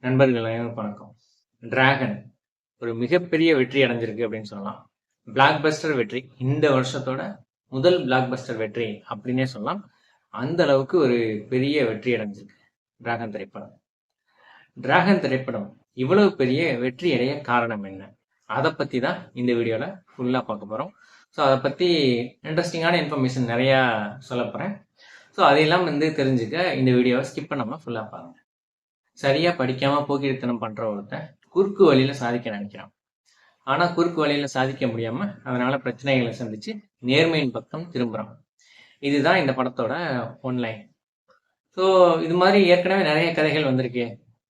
நண்பர்கள் அனைவருக்கும் வணக்கம். டிராகன் ஒரு மிகப்பெரிய வெற்றி அடைஞ்சிருக்கு அப்படின்னு சொல்லலாம். பிளாக் பஸ்டர் வெற்றி, இந்த வருஷத்தோட முதல் பிளாக் பஸ்டர் வெற்றி அப்படின்னே சொல்லலாம். அந்த அளவுக்கு ஒரு பெரிய வெற்றி அடைஞ்சிருக்கு டிராகன் திரைப்படம். டிராகன் திரைப்படம் இவ்வளவு பெரிய வெற்றி அடைய காரணம் என்ன, அதை பத்தி தான் இந்த வீடியோல ஃபுல்லா பார்க்க போறோம். ஸோ அதை பத்தி இன்ட்ரெஸ்டிங்கான இன்ஃபர்மேஷன் நிறைய சொல்ல போறேன். ஸோ அதையெல்லாம் தெரிஞ்சுக்க இந்த வீடியோவை ஸ்கிப் பண்ணாம ஃபுல்லா பாருங்க. சரியா படிக்காம போக்கிரித்தனம் பண்ற ஒருத்தன் குறுக்கு வழியில சாதிக்க நினைக்கிறான். ஆனா குறுக்கு வழியில சாதிக்க முடியாம அதனால பிரச்சனைகளை சந்திச்சு நேர்மையின் பக்கம் திரும்புறான். இதுதான் இந்த படத்தோட ஒன்லைன். ஸோ இது மாதிரி ஏற்கனவே நிறைய கதைகள் வந்திருக்கே.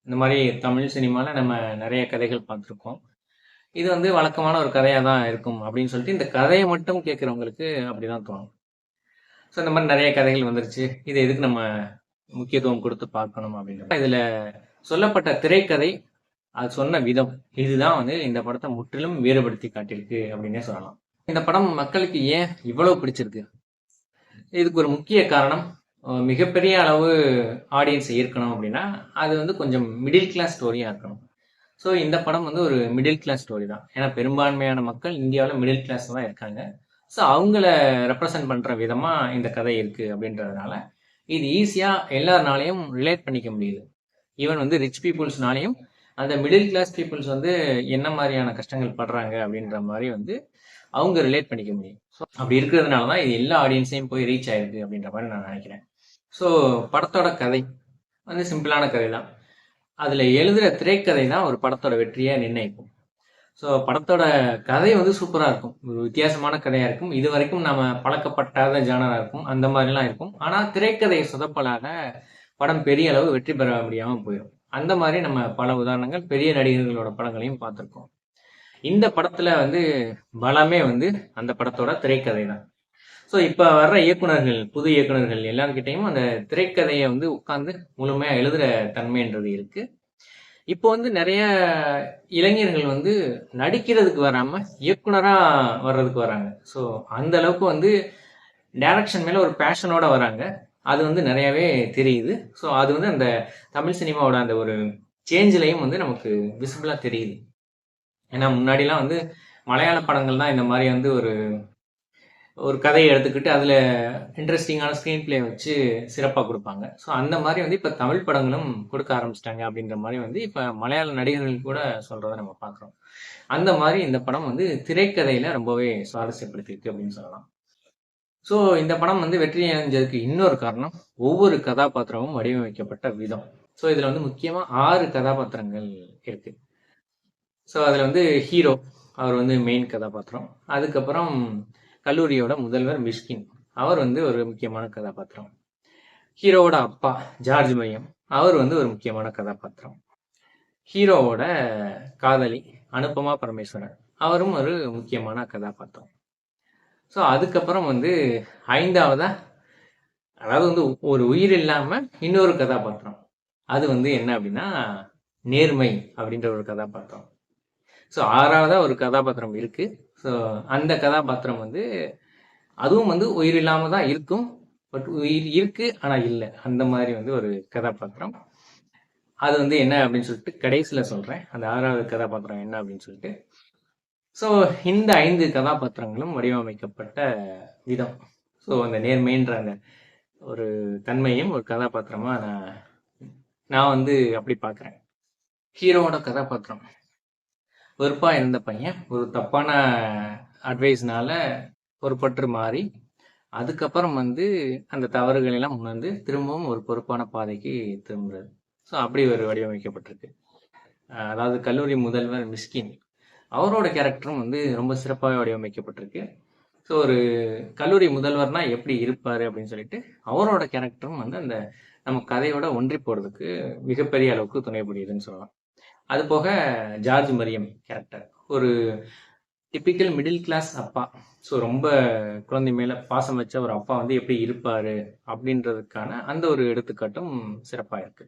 இந்த மாதிரி தமிழ் சினிமால நம்ம நிறைய கதைகள் பார்த்துருக்கோம். இது வழக்கமான ஒரு கதையா தான் இருக்கும் அப்படின்னு சொல்லிட்டு இந்த கதையை மட்டும் கேட்கறவங்களுக்கு அப்படிதான் தோணும். ஸோ இந்த மாதிரி நிறைய கதைகள் வந்துருச்சு, இது எதுக்கு நம்ம முக்கியத்துவம் கொடுத்து பார்க்கணும் அப்படின்ற இதுல சொல்லப்பட்ட திரைக்கதை, அது சொன்ன விதம், இதுதான் இந்த படத்தை முற்றிலும் வேறுபடுத்தி காட்டியிருக்கு அப்படின்னே சொல்லலாம். இந்த படம் மக்களுக்கு ஏன் இவ்வளவு பிடிச்சிருக்கு, இதுக்கு ஒரு முக்கிய காரணம் மிகப்பெரிய அளவு ஆடியன்ஸ் ஈர்க்கணும் அப்படின்னா அது கொஞ்சம் மிடில் கிளாஸ் ஸ்டோரியா இருக்கணும். ஸோ இந்த படம் ஒரு மிடில் கிளாஸ் ஸ்டோரி தான். ஏன்னா பெரும்பான்மையான மக்கள் இந்தியாவில் மிடில் கிளாஸ் தான் இருக்காங்க. ஸோ அவங்கள ரெப்ரசன்ட் பண்ற விதமா இந்த கதை இருக்கு அப்படின்றதுனால இது ஈஸியா எல்லாருனாலையும் ரிலேட் பண்ணிக்க முடியுது. ஈவன் ரிச் பீப்புள்ஸ்னாலையும் அந்த மிடில் கிளாஸ் பீப்புள்ஸ் என்ன மாதிரியான கஷ்டங்கள் படுறாங்க அப்படின்ற மாதிரி அவங்க ரிலேட் பண்ணிக்க முடியும். ஸோ அப்படி இருக்கிறதுனால தான் இது எல்லா ஆடியன்ஸையும் போய் ரீச் ஆயிருக்கு அப்படின்ற மாதிரி நான் நினைக்கிறேன். ஸோ படத்தோட கதை சிம்பிளான கதை தான். அதுல எழுதுற திரைக்கதை தான் ஒரு படத்தோட வெற்றியை நிர்ணயிக்கும். ஸோ படத்தோட கதை சூப்பரா இருக்கும், ஒரு வித்தியாசமான கதையா இருக்கும். இது வரைக்கும் நம்ம பழக்கப்பட்டாத ஜானரா இருக்கும், அந்த மாதிரிலாம் இருக்கும். ஆனா திரைக்கதை சொதப்பலாக படம் பெரிய அளவு வெற்றி பெற முடியாம போயிடும். அந்த மாதிரி நம்ம பல உதாரணங்கள் பெரிய நடிகர்களோட படங்களையும் பார்த்துருக்கோம். இந்த படத்துல பலமே அந்த படத்தோட திரைக்கதை தான். ஸோ இப்ப வர்ற இயக்குனர்கள், புது இயக்குனர்கள் எல்லார்கிட்டையும் அந்த திரைக்கதையை உட்கார்ந்து முழுமையா எழுதுற தன்மைன்றது இருக்கு. இப்போ நிறைய இளைஞர்கள் நடிக்கிறதுக்கு வராம இயக்குனரா வர்றதுக்கு வராங்க. ஸோ அந்த அளவுக்கு டைரக்ஷன் மேல ஒரு பேஷனோட வராங்க. அது நிறையவே தெரியுது. ஸோ அது அந்த தமிழ் சினிமாவோட அந்த ஒரு சேஞ்சிலையும் நமக்கு விசிபிளா தெரியுது. ஏன்னா முன்னாடிலாம் மலையாள படங்கள் தான் இந்த மாதிரி ஒரு ஒரு கதையை எடுத்துக்கிட்டு அதுல இன்ட்ரெஸ்டிங்கான ஸ்கிரீன் பிளே வச்சு சிறப்பாக கொடுப்பாங்க. ஸோ அந்த மாதிரி இப்போ தமிழ் படங்களும் கொடுக்க ஆரம்பிச்சிட்டாங்க அப்படின்ற மாதிரி இப்போ மலையாள நடிகர்கள் கூட சொல்றதை நம்ம பார்க்குறோம். அந்த மாதிரி இந்த படம் திரைக்கதையில ரொம்பவே சுவாரஸ்யப்படுத்திருக்கு அப்படின்னு சொல்லலாம். ஸோ இந்த படம் வெற்றி அடைஞ்சதுக்கு இன்னொரு காரணம் ஒவ்வொரு கதாபாத்திரமும் வடிவமைக்கப்பட்ட விதம். ஸோ இதுல முக்கியமா 6 கதாபாத்திரங்கள் இருக்கு. ஸோ அதுல ஹீரோ, அவர் மெயின் கதாபாத்திரம். அதுக்கப்புறம் கல்லூரியோட முதல்வர் மிஷ்கின், அவர் ஒரு முக்கியமான கதாபாத்திரம். ஹீரோவோட அப்பா ஜார்ஜ் மையம், அவர் ஒரு முக்கியமான கதாபாத்திரம். ஹீரோவோட காதலி அனுபமா பரமேஸ்வரன், அவரும் ஒரு முக்கியமான கதாபாத்திரம். ஸோ அதுக்கப்புறம் 5ஆவதா, அதாவது ஒரு உயிர் இல்லாம இன்னொரு கதாபாத்திரம், அது என்ன அப்படின்னா நேர்மை அப்படின்ற ஒரு கதாபாத்திரம். ஸோ 6ஆவதா ஒரு கதாபாத்திரம் இருக்கு. ஸோ அந்த கதாபாத்திரம் அதுவும் உயிர் இல்லாம தான் இருக்கும், பட் உயிர் இருக்கு ஆனா இல்லை, அந்த மாதிரி ஒரு கதாபாத்திரம். அது என்ன அப்படின்னு சொல்லிட்டு கடைசியில சொல்றேன், அந்த 6ஆவது கதாபாத்திரம் என்ன அப்படின்னு சொல்லிட்டு. ஸோ இந்த 5 கதாபாத்திரங்களும் வடிவமைக்கப்பட்ட விதம், ஸோ அந்த நேர்மைன்ற அந்த ஒரு தன்மையும் ஒரு கதாபாத்திரமா நான் அப்படி பார்க்குறேன். ஹீரோவோட கதாபாத்திரம் வெறுப்பா இருந்த பையன் ஒரு தப்பான அட்வைஸ்னால பொறுப்பற்று மாறி அதுக்கப்புறம் அந்த தவறுகள் எல்லாம் உணர்ந்து திரும்பவும் ஒரு பொறுப்பான பாதைக்கு திரும்புறது. ஸோ அப்படி ஒரு வடிவமைக்கப்பட்டிருக்கு. அதாவது கல்லூரி முதல்வர் மிஸ்கின், அவரோட கேரக்டரும் ரொம்ப சிறப்பாக வடிவமைக்கப்பட்டிருக்கு. ஸோ ஒரு கல்லூரி முதல்வர்னா எப்படி இருப்பாரு அப்படின்னு சொல்லிட்டு அவரோட கேரக்டரும் அந்த நம்ம கதையோட ஒன்றி போறதுக்கு மிகப்பெரிய அளவுக்கு துணை புரியுதுன்னு சொல்லலாம். அது போக ஜார்ஜ் மரியம் கேரக்டர் ஒரு டிப்பிக்கல் மிடில் கிளாஸ் அப்பா. ஸோ ரொம்ப குழந்தை மேல பாசம் வச்ச ஒரு அப்பா எப்படி இருப்பாரு அப்படின்றதுக்கான அந்த ஒரு எடுத்துக்காட்டும் சிறப்பா இருக்கு.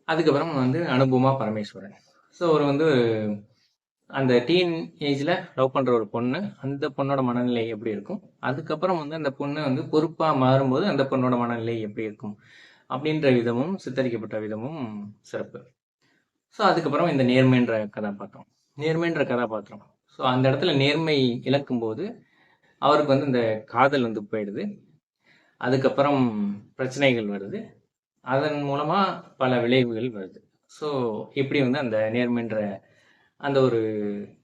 அதுக்கப்புறம் அனுபமா பரமேஸ்வரன். ஸோ ஒரு அந்த டீன் ஏஜ்ல லவ் பண்ற ஒரு பொண்ணு, அந்த பொண்ணோட மனநிலை எப்படி இருக்கும், அதுக்கப்புறம் அந்த பொண்ணு பொறுப்பா மாறும்போது அந்த பொண்ணோட மனநிலை எப்படி இருக்கும் அப்படின்ற விதமும் சித்தரிக்கப்பட்ட விதமும் சிறப்பு. ஸோ அதுக்கப்புறம் இந்த நேர்மைன்ற கதாபாத்திரம். ஸோ அந்த இடத்துல நேர்மை இழக்கும்போது அவருக்கு வந்து இந்த காதல் வந்து போயிடுது. அதுக்கப்புறம் பிரச்சனைகள் வருது. அதன் மூலமா பல விளைவுகள் வருது. ஸோ இப்படி வந்து அந்த நேர்மைன்ற அந்த ஒரு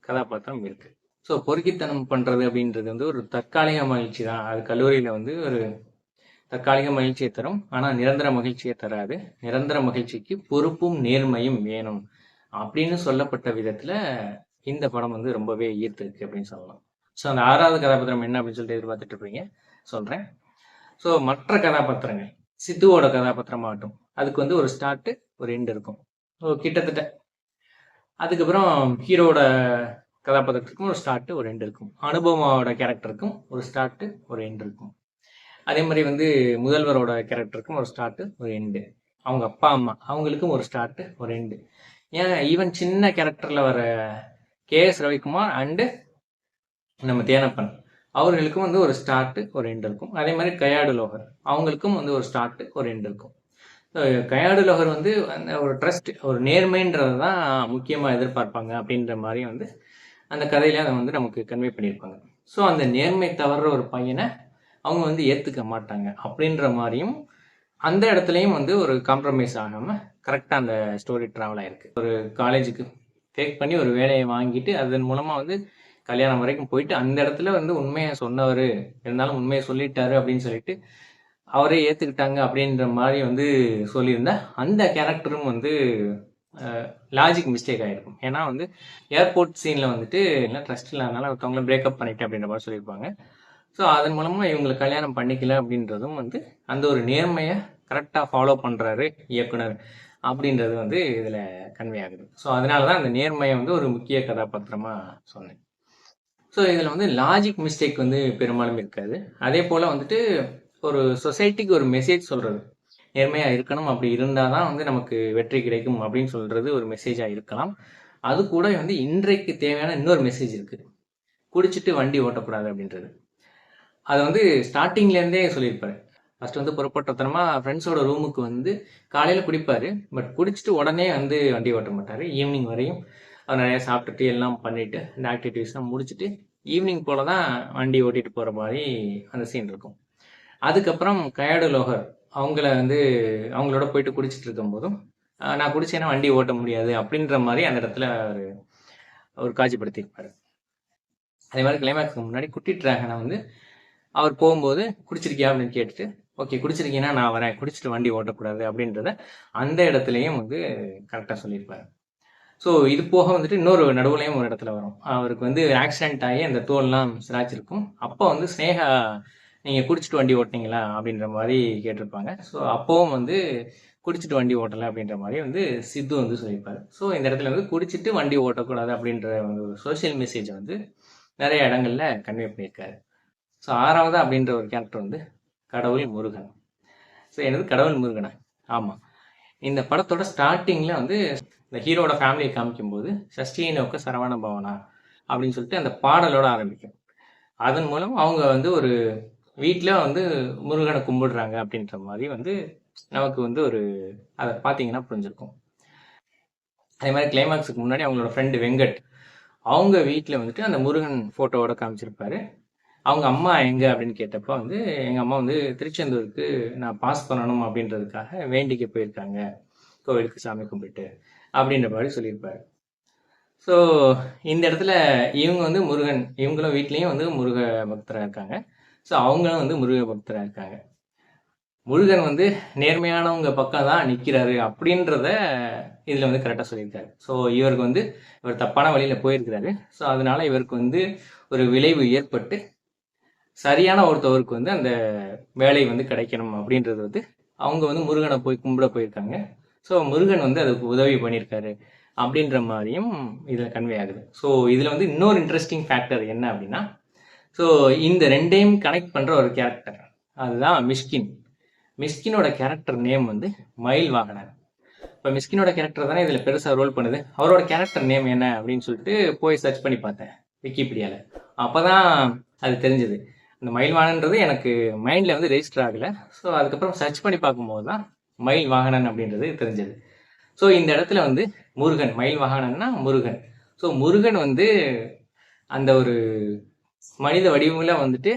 கதாபாத்திரம் இருக்கு. ஸோ பொறுக்கித்தனம் பண்றது அப்படின்றது வந்து ஒரு தற்காலிக மகிழ்ச்சி தான். அது கல்லூரியில வந்து ஒரு தற்காலிக மகிழ்ச்சியை தரும், ஆனா நிரந்தர மகிழ்ச்சியை தராது. நிரந்தர மகிழ்ச்சிக்கு பொறுப்பும் நேர்மையும் வேணும் அப்படின்னு சொல்லப்பட்ட விதத்துல இந்த படம் வந்து ரொம்பவே ஈர்த்திருக்கு அப்படின்னு சொல்லலாம். ஸோ அந்த 6வது கதாபாத்திரம் என்ன அப்படின்னு சொல்லிட்டு எதிர்பார்த்துட்டு இருப்பீங்க, சொல்றேன். ஸோ மற்ற கதாபாத்திரங்கள், சித்துவோட கதாபாத்திரமாகட்டும், அதுக்கு வந்து ஒரு ஸ்டார்ட் ஒரு எண்ட் இருக்கும். ஸோ கிட்டத்தட்ட அதுக்கப்புறம் ஹீரோட கதாபாத்திரத்துக்கும் ஒரு ஸ்டார்ட் ஒரு எண்ட் இருக்கும். அனுபவமோட கேரக்டருக்கும் ஒரு ஸ்டார்ட் ஒரு எண்ட் இருக்கும். அதே மாதிரி வந்து முதல்வரோட கேரக்டருக்கும் ஒரு ஸ்டார்ட் ஒரு எண்டு. அவங்க அப்பா அம்மா அவங்களுக்கும் ஒரு ஸ்டார்ட் ஒரு எண்டு. ஏன் ஈவன் சின்ன கேரக்டர்ல வர கே.எஸ். ரவிக்குமார் அண்டு நம்ம தேனப்பன் அவர்களுக்கும் வந்து ஒரு ஸ்டார்ட் ஒரு எண்ட் இருக்கும். அதே மாதிரி கயாடு லோகர் அவங்களுக்கும் வந்து ஒரு ஸ்டார்ட் ஒரு எண்ட் இருக்கும். கயாடு லோகர் வந்து அந்த ஒரு ட்ரஸ்ட் ஒரு நேர்மைன்றது தான் முக்கியமாக எதிர்பார்ப்பாங்க அப்படின்ற மாதிரி வந்து அந்த கதையில அதை வந்து நமக்கு கன்வே பண்ணியிருப்பாங்க. ஸோ அந்த நேர்மை தவறுற ஒரு பையனை அவங்க வந்து ஏற்றுக்க மாட்டாங்க அப்படின்ற மாதிரியும் அந்த இடத்துலையும் வந்து ஒரு காம்ப்ரமைஸ் ஆகாமல் கரெக்டாக அந்த ஸ்டோரி ட்ராவல் ஆயிருக்கு. ஒரு காலேஜுக்கு ஃபேக் பண்ணி ஒரு வேலையை வாங்கிட்டு அதன் மூலமாக வந்து கல்யாணம் வரைக்கும் போயிட்டு அந்த இடத்துல வந்து உண்மையை சொன்னவர் இருந்தாலும் உண்மையை சொல்லிட்டாரு அப்படின்னு சொல்லிட்டு அவரே ஏற்றுக்கிட்டாங்க அப்படின்ற மாதிரி வந்து சொல்லியிருந்தா அந்த கேரக்டரும் வந்து லாஜிக் மிஸ்டேக் ஆகிருக்கும். ஏன்னா வந்து ஏர்போர்ட் சீனில் வந்துட்டு இல்லை ட்ரஸ்ட் இல்லாதனால ஒருத்தவங்கள பிரேக்கப் பண்ணிட்டேன் அப்படின்ற மாதிரி சொல்லியிருப்பாங்க. ஸோ அதன் மூலமாக இவங்களை கல்யாணம் பண்ணிக்கல அப்படின்றதும் வந்து அந்த ஒரு நேர்மையை கரெக்டாக ஃபாலோ பண்ணுறாரு இயக்குனர் அப்படின்றது வந்து இதில் கன்வே ஆகுது. ஸோ அதனால தான் அந்த நேர்மையை வந்து ஒரு முக்கிய கதாபாத்திரமாக சொன்னேன். ஸோ இதில் வந்து லாஜிக் மிஸ்டேக் வந்து பெரும்பாலும் இருக்காது. அதே போல் வந்துட்டு ஒரு சொசைட்டிக்கு ஒரு மெசேஜ் சொல்கிறது, நேர்மையாக இருக்கணும், அப்படி இருந்தால் தான் வந்து நமக்கு வெற்றி கிடைக்கும் அப்படின்னு சொல்கிறது ஒரு மெசேஜாக இருக்கலாம். அது கூட வந்து இன்றைக்கு தேவையான இன்னொரு மெசேஜ் இருக்குது, குடிச்சிட்டு வண்டி ஓட்டக்கூடாது அப்படின்றது. அதை வந்து ஸ்டார்டிங்லேருந்தே சொல்லியிருப்பாரு. ஃபர்ஸ்ட் வந்து புறப்பட்டத்தனமாக ஃப்ரெண்ட்ஸோட ரூமுக்கு வந்து காலையில் குடிப்பார், பட் குடிச்சிட்டு உடனே வந்து வண்டி ஓட்ட மாட்டார். ஈவினிங் வரையும் அவர் நிறையா சாப்பிட்டுட்டு எல்லாம் பண்ணிவிட்டு இந்த ஆக்டிவிட்டீஸ்லாம் முடிச்சுட்டு ஈவினிங் போல் தான் வண்டி ஓட்டிகிட்டு போகிற மாதிரி அந்த சீன் இருக்கும். அதுக்கப்புறம் கயாடு லோகர் அவங்களோட போயிட்டு குடிச்சிட்டு இருக்கும் போதும் நான் குடிச்சேன்னா வண்டி ஓட்ட முடியாது அப்படின்ற மாதிரி அந்த இடத்துல ஒரு காட்சிப்படுத்தியிருப்பாரு. அதே மாதிரி கிளைமேக்ஸ்க்கு முன்னாடி குட்டி டிராகனை வந்து அவர் போகும்போது குடிச்சிருக்கியா அப்படின்னு கேட்டுட்டு, ஓகே குடிச்சிருக்கீங்கன்னா நான் வரேன், குடிச்சிட்டு வண்டி ஓட்டக்கூடாது அப்படின்றத அந்த இடத்துலையும் வந்து கரெக்டாக சொல்லியிருப்பாரு. ஸோ இது போக வந்துட்டு இன்னொரு நடுவுலையும் ஒரு இடத்துல வரும், அவருக்கு வந்து ஆக்சிடென்ட் ஆகி அந்த தோல்லாம் சிராச்சிருக்கும். அப்போ வந்து ஸ்னேகா நீங்கள் குடிச்சிட்டு வண்டி ஓட்டினீங்களா அப்படின்ற மாதிரி கேட்டிருப்பாங்க. ஸோ அப்போவும் வந்து குடிச்சிட்டு வண்டி ஓட்டலை அப்படின்ற மாதிரி வந்து சித்து வந்து சொல்லியிருப்பாரு. ஸோ இந்த இடத்துல வந்து குடிச்சிட்டு வண்டி ஓட்டக்கூடாது அப்படின்ற ஒரு சோசியல் மெசேஜை வந்து நிறைய இடங்கள்ல கன்வே பண்ணியிருக்காரு. ஸோ 6வது அப்படின்ற ஒரு கேரக்டர் வந்து கடவுள் முருகன். ஸோ எனது கடவுள் முருகனா, ஆமாம், இந்த படத்தோட ஸ்டார்டிங்கில் வந்து இந்த ஹீரோட ஃபேமிலியை காமிக்கும்போது சஷ்டியை நோக்க சரவண பவனா அப்படின்னு சொல்லிட்டு அந்த பாடலோட ஆரம்பிக்கும். அதன் மூலம் அவங்க வந்து ஒரு வீட்டில் வந்து முருகனை கும்பிடுறாங்க அப்படின்ற மாதிரி வந்து நமக்கு வந்து ஒரு அதை பார்த்தீங்கன்னா புரிஞ்சிருக்கும். அதே மாதிரி கிளைமேக்ஸுக்கு முன்னாடி அவங்களோட ஃப்ரெண்டு வெங்கட் அவங்க வீட்டில் வந்துட்டு அந்த முருகன் ஃபோட்டோவோட காமிச்சிருப்பாரு. அவங்க அம்மா எங்கே அப்படின்னு கேட்டப்போ வந்து எங்கள் அம்மா வந்து திருச்செந்தூருக்கு நான் பாஸ் பண்ணணும் அப்படின்றதுக்காக வேண்டிக்க போயிருக்காங்க, கோவிலுக்கு சாமி கும்பிட்டு அப்படின்ற மாதிரி சொல்லியிருப்பாரு. ஸோ இந்த இடத்துல இவங்க வந்து முருகன், இவங்களும் வீட்லேயும் வந்து முருக பக்தராக இருக்காங்க. ஸோ அவங்களும் வந்து முருக பக்தராக இருக்காங்க. முருகன் வந்து நேர்மையானவங்க பக்கம் தான் நிற்கிறாரு அப்படின்றத இதில் வந்து கரெக்டாக சொல்லியிருக்காரு. ஸோ இவருக்கு வந்து இவர் தப்பான வழியில் போயிருக்கிறாரு. ஸோ அதனால இவருக்கு வந்து ஒரு விளைவு ஏற்பட்டு சரியான ஒருத்தவருக்கு வந்து அந்த வேலை வந்து கிடைக்கணும் அப்படின்றது வந்து அவங்க வந்து முருகனை போய் கும்பிட போயிருக்காங்க. ஸோ முருகன் வந்து அதுக்கு உதவி பண்ணியிருக்காரு அப்படின்ற மாதிரியும் இதில் கன்வே ஆகுது. ஸோ இதில் வந்து இன்னொரு இன்ட்ரெஸ்டிங் ஃபேக்டர் என்ன அப்படின்னா, ஸோ இந்த ரெண்டையும் கனெக்ட் பண்ணுற ஒரு கேரக்டர், அதுதான் மிஷ்கின். மிஷ்கினோட கேரக்டர் நேம் வந்து மயில் வாகனர். இப்போ மிஷ்கினோட கேரக்டர் தானே இதில் பெருசாக ரோல் பண்ணுது. அவரோட கேரக்டர் நேம் என்ன அப்படின்னு சொல்லிட்டு போய் சர்ச் பண்ணி பார்த்தேன் விக்கிபீடியாவில். அப்போ தான் அது தெரிஞ்சது. அந்த மயில்வானன்றது எனக்கு மைண்டில் வந்து ரெஜிஸ்டர் ஆகலை. ஸோ அதுக்கப்புறம் சர்ச் பண்ணி பார்க்கும்போது தான் மயில் வாகனன் அப்படின்றது தெரிஞ்சது. ஸோ இந்த இடத்துல வந்து முருகன், மயில் வாகனன்னா முருகன். ஸோ முருகன் வந்து அந்த ஒரு மனித வடிவங்கள வந்துட்டு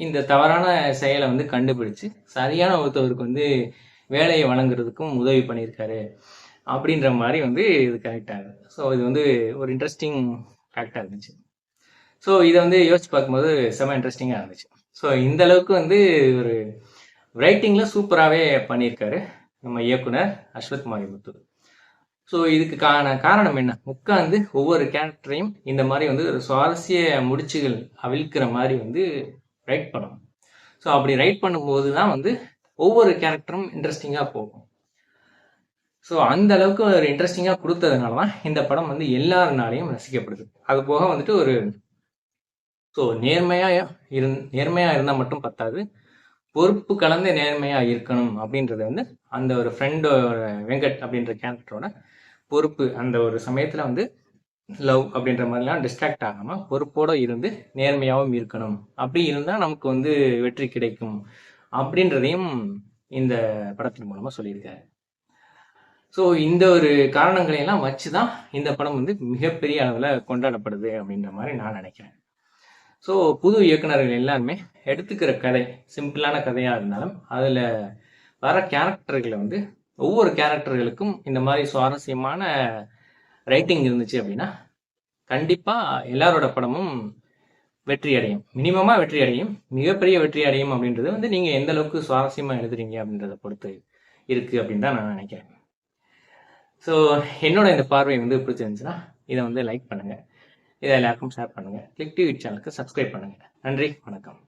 இந்த தவறான செயலை வந்து கண்டுபிடிச்சு சரியான ஒருத்தவருக்கு வந்து வேலையை வழங்குறதுக்கும் உதவி பண்ணியிருக்காரு அப்படின்ற மாதிரி வந்து இது கனெக்ட் ஆகுது. ஸோ இது வந்து ஒரு இன்ட்ரெஸ்டிங் ஃபேக்டாக இருந்துச்சு. ஸோ இதை வந்து யோசிச்சு பார்க்கும்போது செம இன்ட்ரெஸ்டிங்காக இருந்துச்சு. ஸோ இந்த அளவுக்கு வந்து ஒரு ரைட்டிங்கில் சூப்பராகவே பண்ணியிருக்காரு நம்ம இயக்குனர் அஸ்வத் மாரிமுத்து. ஸோ இதுக்கு காரணம் என்ன, உட்காந்து ஒவ்வொரு கேரக்டரையும் இந்த மாதிரி வந்து ஒரு சுவாரஸ்ய முடிச்சுகள் அவிழ்க்கிற மாதிரி வந்து ரைட் பண்ணணும். ஸோ அப்படி ரைட் பண்ணும்போது தான் வந்து ஒவ்வொரு கேரக்டரும் இன்ட்ரெஸ்டிங்காக போகும். ஸோ அந்த அளவுக்கு ஒரு இன்ட்ரெஸ்டிங்காக கொடுத்ததுனால தான் இந்த படம் வந்து எல்லாருனாலையும் ரசிக்கப்படுது. அது போக வந்துட்டு ஒரு நேர்மையாக இருந்தால் மட்டும் பத்தாது, பொறுப்பு கலந்த நேர்மையாக இருக்கணும் அப்படின்றது வந்து அந்த ஒரு ஃப்ரெண்டோட வெங்கட் அப்படின்ற கேரக்டரோட பொறுப்பு. அந்த ஒரு சமயத்தில் வந்து லவ் அப்படின்ற மாதிரிலாம் டிஸ்ட்ராக்ட் ஆகாமல் பொறுப்போடு இருந்து நேர்மையாகவும் இருக்கணும். அப்படி இருந்தால் நமக்கு வந்து வெற்றி கிடைக்கும் அப்படின்றதையும் இந்த படத்தின் மூலமாக சொல்லியிருக்காரு. ஸோ இந்த ஒரு காரணங்களையெல்லாம் வச்சு தான் இந்த படம் வந்து மிகப்பெரிய அளவில் கொண்டாடப்படுது அப்படின்ற மாதிரி நான் நினைக்கிறேன். ஸோ புது இயக்குனர்கள் எல்லாருமே எடுத்துக்கிற கதை சிம்பிளான கதையாக இருந்தாலும் அதில் வர கேரக்டர்களை வந்து ஒவ்வொரு கேரக்டர்களுக்கும் இந்த மாதிரி சுவாரஸ்யமான ரைட்டிங் இருந்துச்சு அப்படின்னா கண்டிப்பாக எல்லாரோட படமும் வெற்றி அடையும், மினிமமாக வெற்றி அடையும், மிகப்பெரிய வெற்றி அடையும். அப்படின்றது வந்து நீங்கள் எந்த அளவுக்கு சுவாரஸ்யமாக எழுதுறீங்க அப்படின்றத பொறுத்து இருக்குது அப்படின்னு தான் நான் நினைக்கிறேன். ஸோ என்னோட இந்த பார்வை வந்து பிடிச்சிருந்துச்சுன்னா இதை வந்து லைக் பண்ணுங்கள், இதை எல்லாருக்கும் ஷேர் பண்ணுங்கள், கிளிக் டிவி சேனலுக்கு சப்ஸ்கிரைப் பண்ணுங்கள். நன்றி, வணக்கம்.